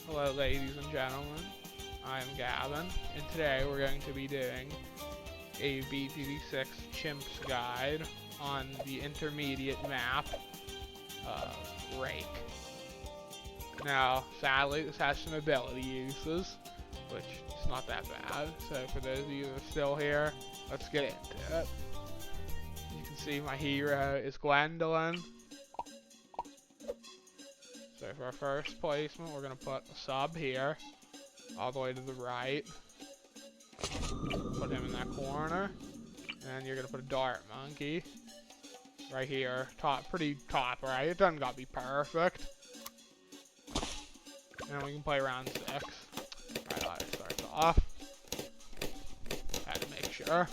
Hello ladies and gentlemen, I am Gavin, and today we're going to be doing a BTD6 Chimps guide on the intermediate map, Rake. Now, sadly this has some ability uses, which is not that bad, so for those of you that are still here, let's get into it. You can see my hero is Gwendolyn. So for our first placement, we're going to put a sub here, all the way to the right. Put him in that corner. And you're going to put a dart monkey right here, pretty top right. It doesn't got to be perfect. And we can play round 6. Right, how it starts off. Had to make sure.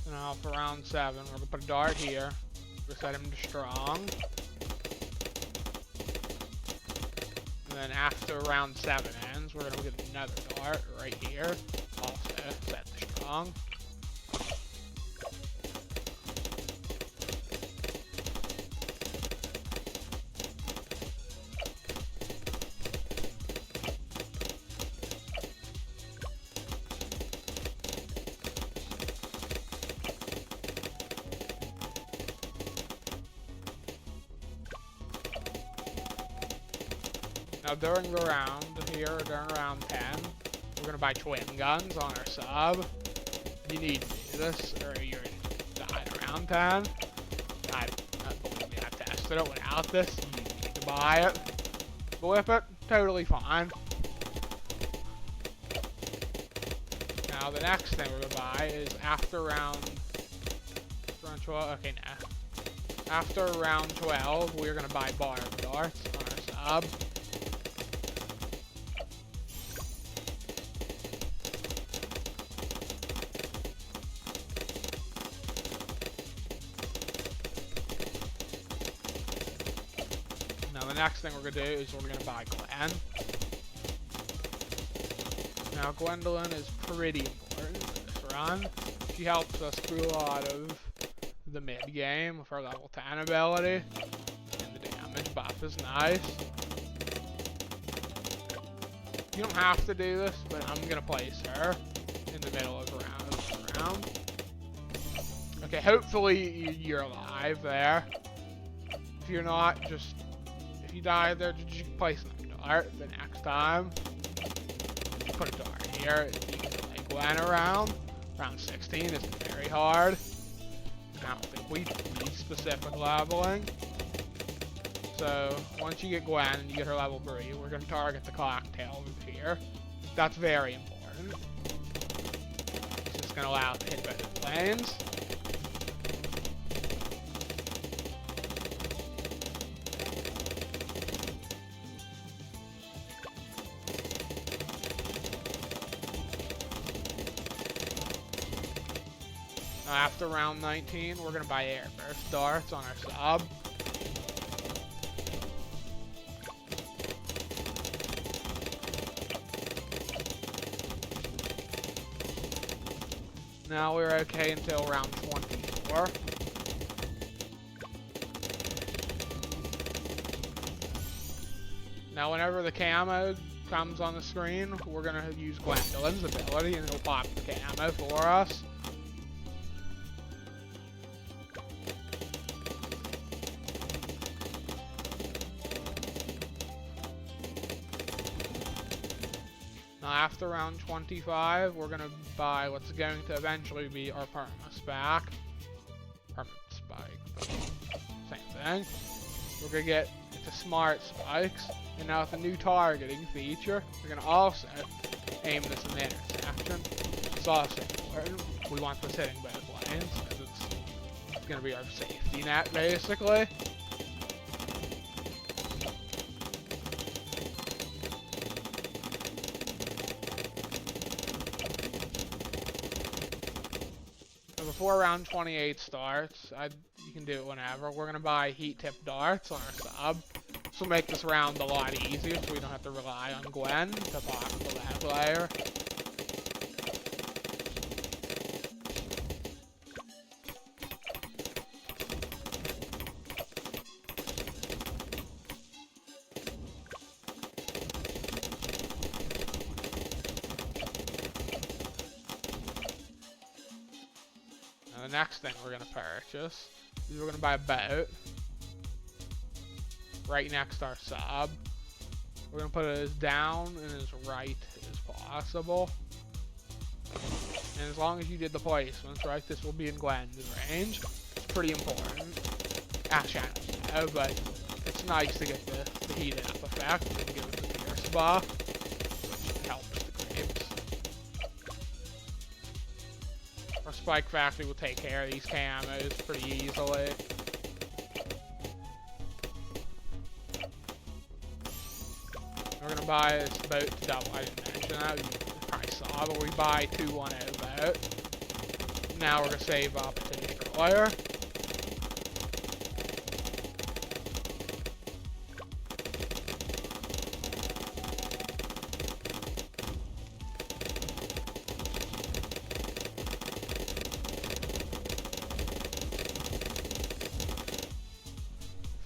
And now for round 7, we're going to put a dart here. Set him to strong. And then after round 7 ends, we're going to get another dart right here. Also set to strong. Now during the round here, during round 10, we're going to buy twin guns on our sub. You need to do this or you're going to die in round 10. Believe me, I've tested it. Without this, you need to buy it. But with it, totally fine. Now the next thing we're going to buy is after round 12, okay, nah. After round 12, we're going to buy barbed darts on our sub. Now the next thing we're going to do is we're going to buy Gwen. Now Gwendolyn is pretty important in this run. She helps us through a lot of the mid game with her level 10 ability. And the damage buff is nice. You don't have to do this, but I'm going to place her in the middle of round. Okay, hopefully you're alive there. If you're not, if you die there, just place another dart the next time. You put a dart here. You can play Gwen around. Round 16 is very hard. I don't think we need specific leveling. So once you get Gwen and you get her level 3, we're going to target the cocktail over here. That's very important. It's just going to allow us to hit both lanes. Now after round 19, we're going to buy airburst darts on our sub. Now we're okay until round 24. Now whenever the camo comes on the screen, we're going to use Gwendolyn's ability and it'll pop the camo for us. Now after round 25, we're going to buy what's going to eventually be our Perma-spike. Perma-spike. Same thing. We're going to get into smart spikes. And now with the new targeting feature, we're going to also aim this in the intersection. It's also important. We want this hitting both lanes, because it's going to be our safety net, basically. Before round 28 starts, you can do it whenever. We're going to buy heat tip darts on our sub. This will make this round a lot easier so we don't have to rely on Gwen to pop the lab layer. the next thing we're gonna purchase is we're gonna buy a boat right next to our sub. We're gonna put it as down and as right as possible. And as long as you did the placements right, this will be in Glenn's range. It's pretty important. Actually, I don't know, but it's nice to get the heated up effect and give it the pierce buff, which helps the grapes. Our Spike Factory will take care of these camos pretty easily. We're gonna buy this boat to double. I didn't mention that. You probably saw, but we buy 210 boat. Now we're gonna save up to destroyer.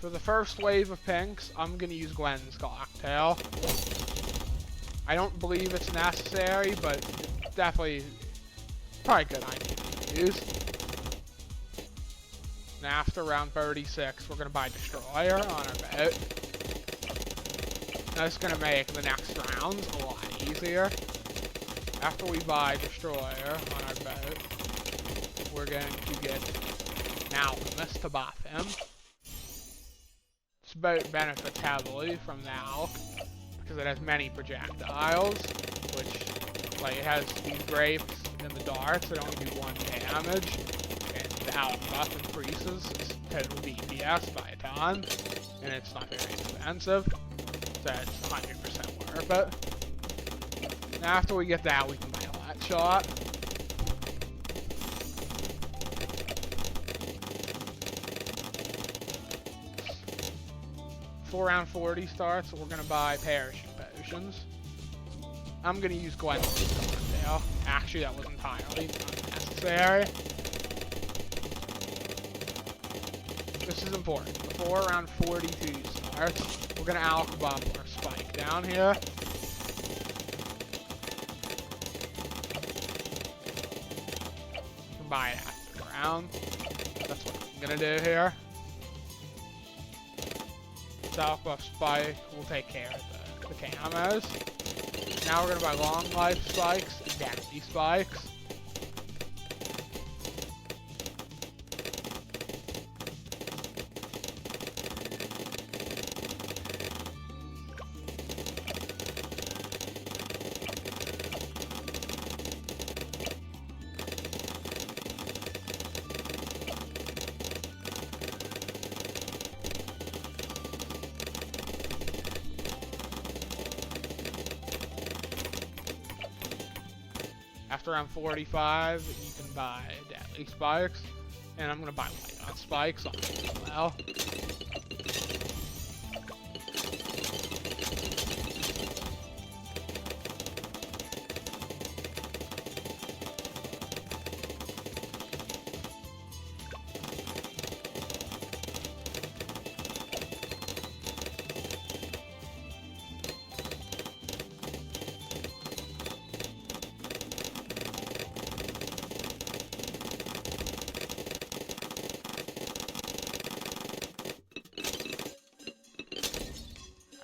For the first wave of pinks, I'm going to use Glenn's cocktail. I don't believe it's necessary, but it's definitely probably a good idea to use. And after round 36, we're going to buy Destroyer on our boat. That's going to make the next rounds a lot easier. After we buy Destroyer on our boat, we're going to get an Alchemist to buff him. This boat benefits heavily from the Alk because it has many projectiles, which, like, it has these grapes and the darts that only do 1 damage, and the Alk buff increases its total DPS by a ton, and it's not very expensive, so it's 100% worth it. And after we get that, we can buy a Let Shot. Before round 40 starts, we're going to buy parachute potions. I'm going to use Glenn's cocktail. Actually, that was entirely unnecessary. This is important. Before round 42 starts, we're going to alpha bump our spike down here. You can buy it after the round. That's what I'm going to do here. South buff spike will take care of the camos. Now we're going to buy long life spikes and density spikes. After round 45, you can buy deadly spikes, and I'm gonna buy white on spikes on it as well.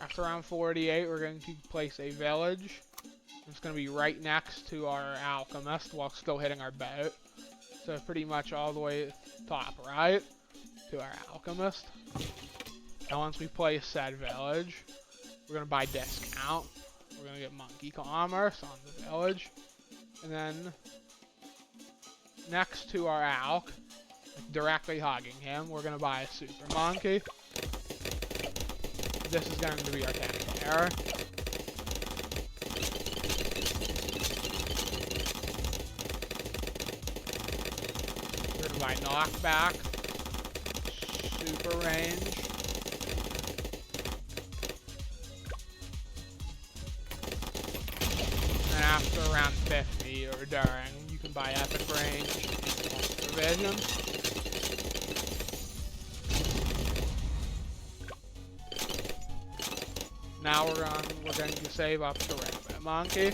After round 48, we're going to place a village. It's going to be right next to our alchemist while still hitting our boat. So pretty much all the way top right to our alchemist. And once we place said village, we're going to buy discount. We're going to get monkey commerce on the village. And then next to our alch, directly hugging him, we're going to buy a super monkey. This is going to be our tactic error. We're going to buy knockback, super range, and after around 50 or during, you can buy epic range, provision. Now we're going to save up to Rabbit Monkey.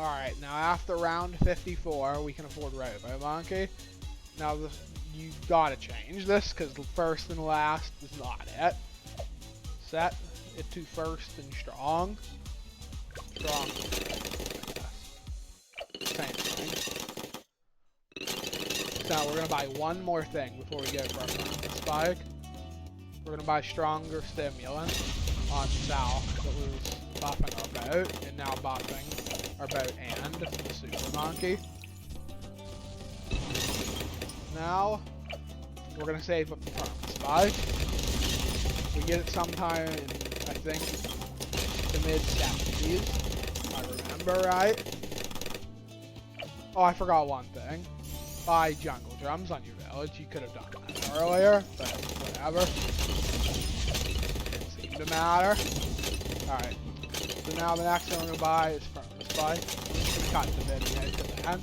Alright, now after round 54, we can afford Robo Monkey. Now, you've got to change this, because first and last is not it. Set it to first and strong. Strong. Same thing. So we're going to buy one more thing before we go for our Perma-spike. We're going to buy stronger stimulant on South that was buffing our boat, and now buffing our boat and the Super Monkey. Now, we're going to save up the Perma-spike. We get it sometime in, I think, the mid-70s, if I remember right. Oh, I forgot one thing. Buy jungle drums on your village. You could have done that earlier, but whatever. Didn't seem to matter. Alright, so now the next thing we're going to buy is Perma-spike. Cut the video to the end.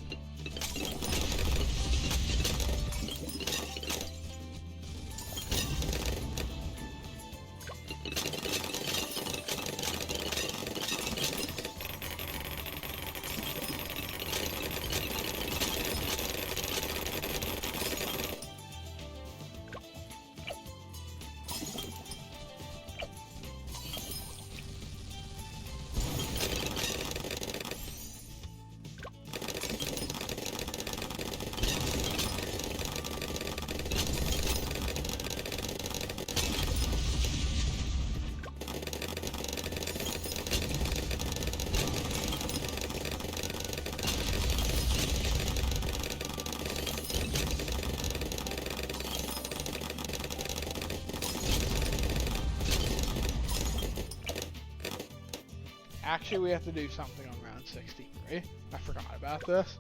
Actually, we have to do something on round 63. I forgot about this.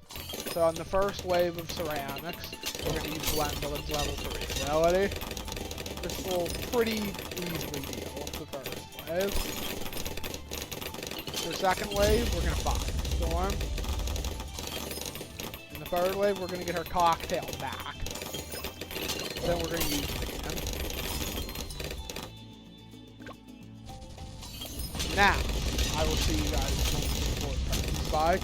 So on the first wave of ceramics, we're going to use Gwendolyn's level 3 ability. This will pretty easily deal with the first wave. For the second wave, we're going to Firestorm. In the third wave, we're going to get her cocktail back. Then we're going to use it again. Now, I will see you guys for Perma-spike.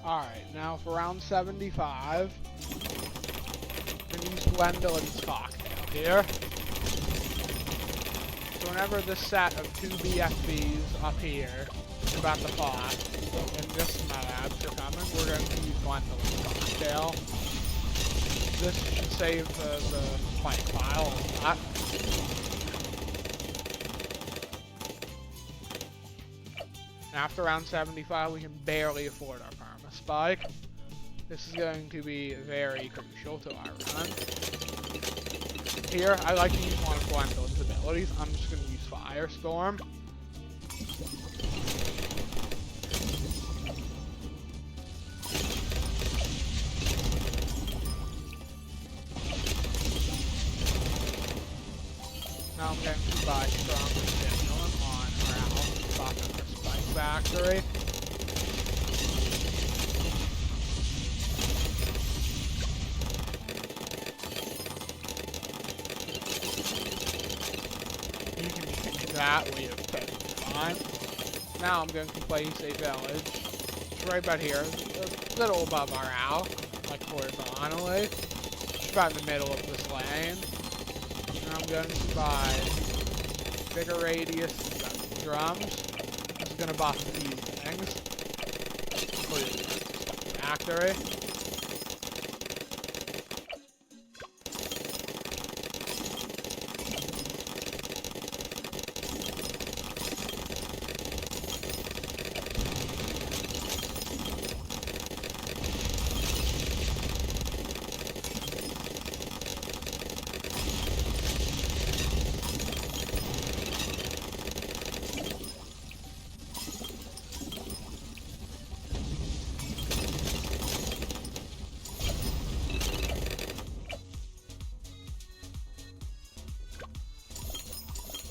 Alright, now for round 75, we're going to use Gwendolyn's cocktail here. So whenever this set of 2 BFBs up here is about to pop, and this mobs are coming, we're going to use Gwendolyn's cocktail. This should save the fight file a lot. After round 75, we can barely afford our Perma-spike. This is going to be very crucial to our run. Here, I like to use one of Gwendolyn's abilities. I'm just going to use Firestorm. Now I'm going to buy stronger stimulant on our Perma-spike factory. You can continue that way of fine. Now I'm going to place a village. It's right about here, a little above our owl, like horizontally. Just about in the middle of this lane. And I'm going to buy bigger radius drums. This is going to buff a few things, including the factory.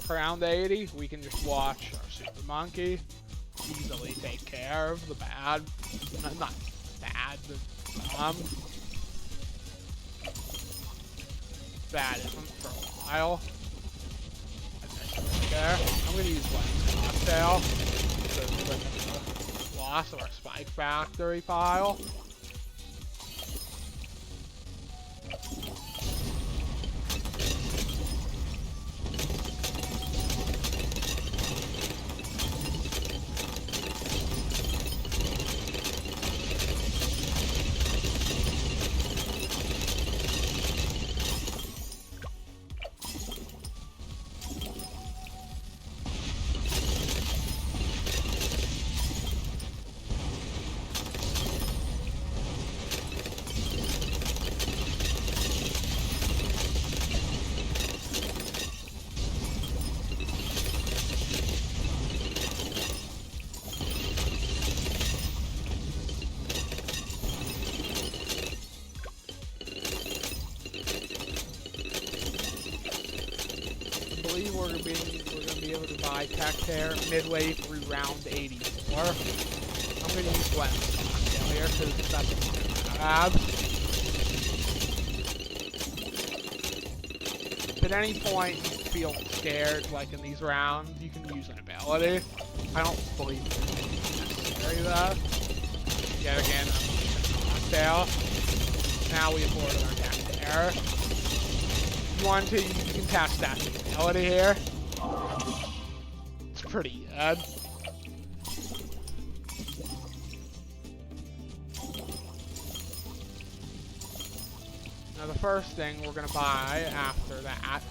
For round 80, we can just watch our Super Monkey easily take care of the bad, not bad, but bad isn't for a while. There. I'm gonna use Lens Cocktail to limit the loss of our Spike Factory pile. We're gonna be able to buy Tech Tear midway through round 84. I'm gonna use Lens Cocktail here because that's what I have. If at any point you feel scared, like in these rounds, you can use an ability. I don't believe it's necessary though. Yet again, I'm using Cocktail. Now we avoided our Tech Tear. If you want to, you can test that ability here. It's pretty good. Now the first thing we're going to buy after that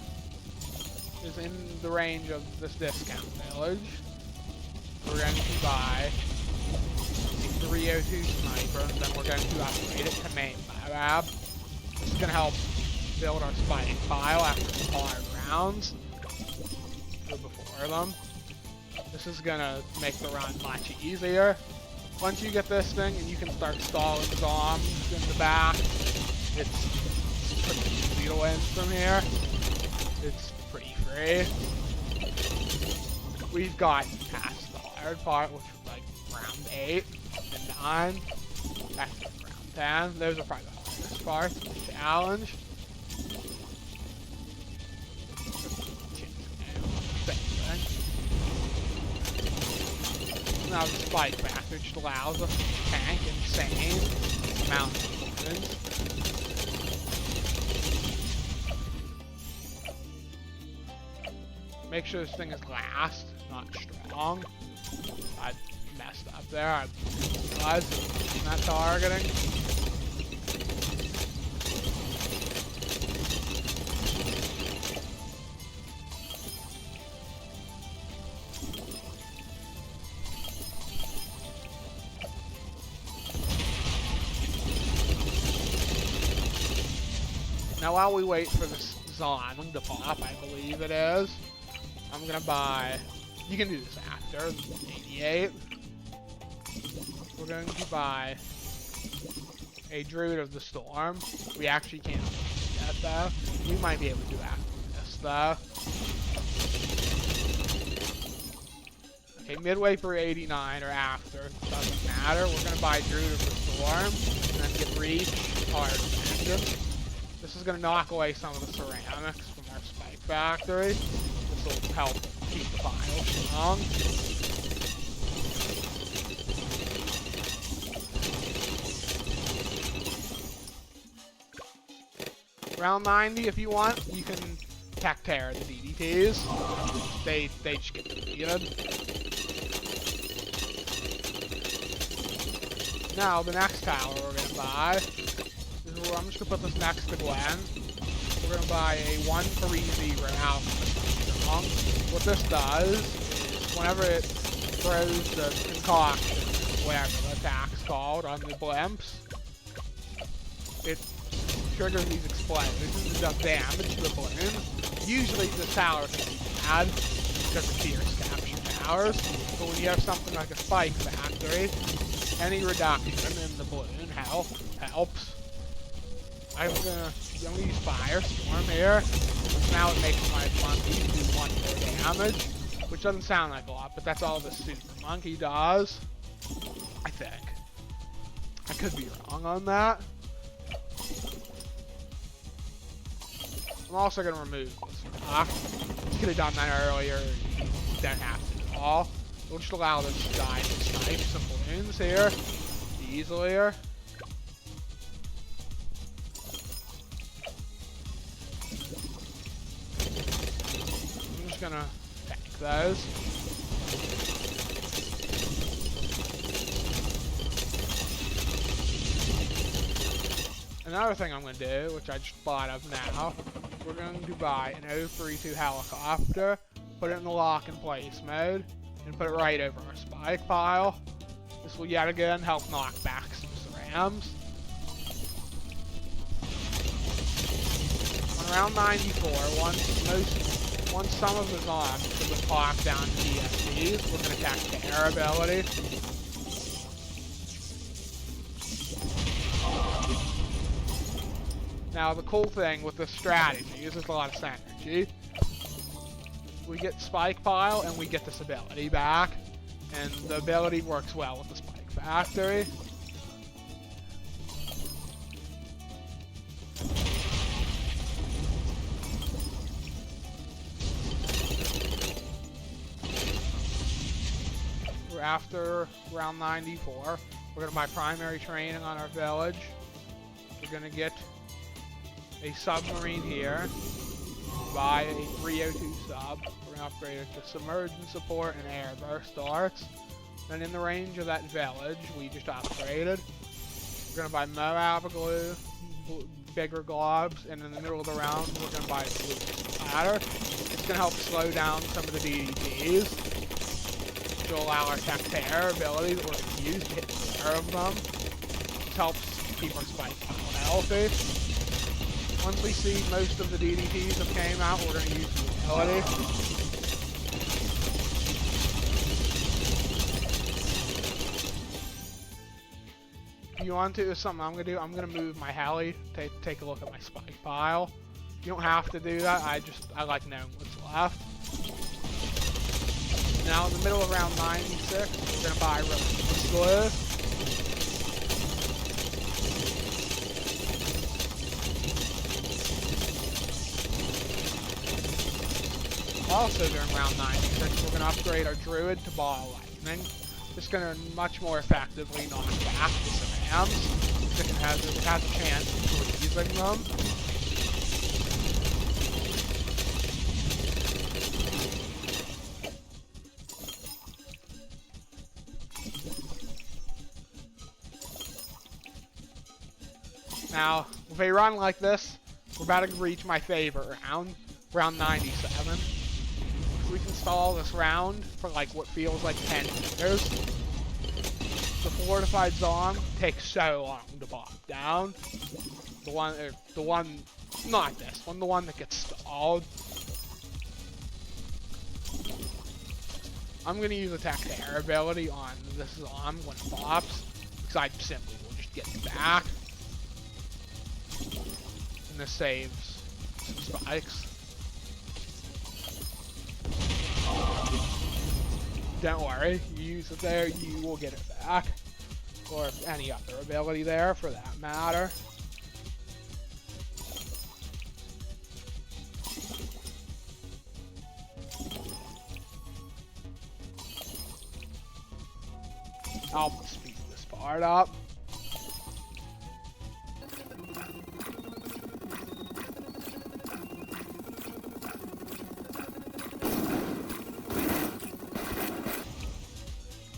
is in the range of this discount village. We're going to buy the 302 sniper, and then we're going to upgrade it to main lab. This is going to help build our spike pile after some hard rounds. Or before them. This is gonna make the run much easier. Once you get this thing and you can start stalling zombies in the back, it's pretty easy to win from here. It's pretty free. We've gotten past the hard part, which was like round 8 and 9. Actually, round 10. Those are probably the hardest parts of the challenge. Now the spike factor just allows us to tank insane amounts of weapons. Make sure this thing is last, not strong. I messed up there. I was not targeting. Now while we wait for this Zon to pop, I believe it is, I'm gonna buy, you can do this after, 88. We're going to buy a Druid of the Storm. We actually can't do that though. We might be able to do after this though. Okay, midway through 89 or after, doesn't matter. We're gonna buy Druid of the Storm, and then get Reach, Hard Engine. This is going to knock away some of the ceramics from our Spike Factory. This will help keep the pile strong. Round 90, if you want, you can Tech Tear the DDTs. They just get defeated. Now, the next tower we're going to buy. I'm just going to put this next to Gwen. We're going to buy a 1-3-0 Alchemist. What this does is whenever it throws the concoction, whatever the attack's called, on the blimps, it triggers these explosions and does damage to the balloon. Usually the tower can be bad because the Fierce capture towers, but when you have something like a Spike Factory, any reduction in the balloon helps. I'm gonna use Firestorm here. Now it makes my monkey do 1 more damage, which doesn't sound like a lot, but that's all the super monkey does. I think. I could be wrong on that. I'm also gonna remove this rock. Could have done that earlier. don't have to at all. We'll just allow this guy to snipe some balloons here easily. I'm just gonna tank those. Another thing I'm going to do, which I just thought of now, we're going to buy an 032 helicopter, put it in the lock in place mode, and put it right over our spike pile. This will yet again help knock back some SRAMs. On round 94, once some of the zombies have been locked down to DSPs, we're going to attack the air ability. Now, the cool thing with this strategy is there's a lot of synergy. We get Spike Pile and we get this ability back, and the ability works well with the Spike Factory. After round 94, we're going to buy primary training on our village. We're going to get a submarine here, buy a 302 sub, we're going to upgrade it to submergence support and air burst arcs. Then in the range of that village we just upgraded, we're going to buy Moab glue, bigger globs, and in the middle of the round we're going to buy a blue splatter. It's going to help slow down some of the DDTs to allow our tech to air ability that we're going to use to hit more of them. This helps keep our spike pile healthy. Once we see most of the DDTs have came out, we're going to use the ability. If you want to, something I'm going to do, I'm going to move my heli, take a look at my spike pile. You don't have to do that, I like knowing what's left. Now in the middle of round 96, we're going to buy Rake glue. Also during round 96, we're going to upgrade our Druid to Ball Lightning. This is going to much more effectively knock back the SRAMs. It has a chance of freezing them. Now, with a run like this, we're about to reach my favorite round, round 97. We can stall this round for like what feels like 10 meters. The fortified zone takes so long to pop down. The one, not this one, the one that gets stalled. I'm gonna use attack to air ability on this zone when it pops, because I simply will just get it back. And this saves some spikes. Don't worry, you use it there, you will get it back. Or any other ability there, for that matter. I'll speed this part up.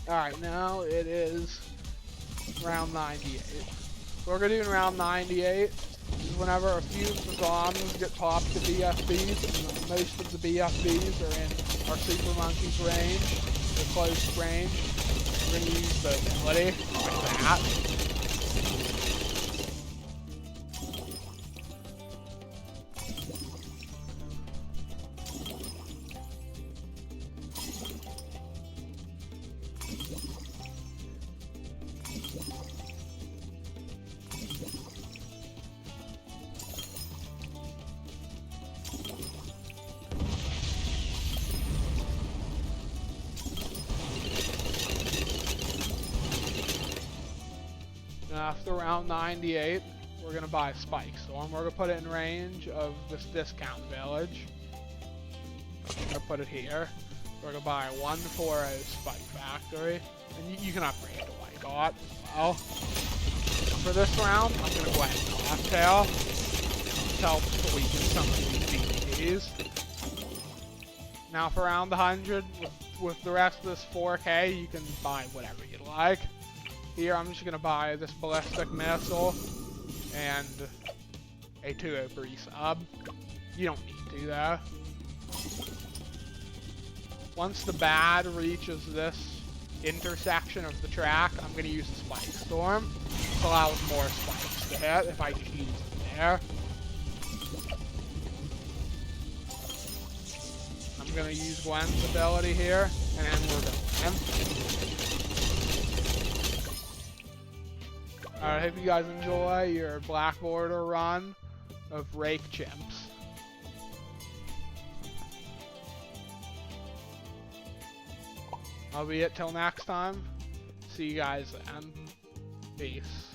Alright, now it is round 98. What we're going to do in round 98 is whenever a few of the zombies get popped to BFBs, and most of the BFBs are in our Super Monkey's range, or close range, we're going to use the ability like that. After round 98, we're going to buy a Spike Storm. We're going to put it in range of this discount village. I'm going to put it here. We're gonna buy 140 Spike Factory, and you can upgrade to what I got as well. For this round, I'm gonna go ahead and cocktail to help weaken some of these DVDs. Now for round 100, with the rest of this 4K, you can buy whatever you like. Here, I'm just gonna buy this ballistic missile and a 203 sub. You don't need to though. Once the bad reaches this intersection of the track, I'm going to use the Spike Storm. This allows more spikes to hit if I just use it there. I'm going to use Gwen's ability here, and then we're going. Alright, I hope you guys enjoy your Black Border run of Rake Chimps. That'll be it till next time. See you guys then. Peace.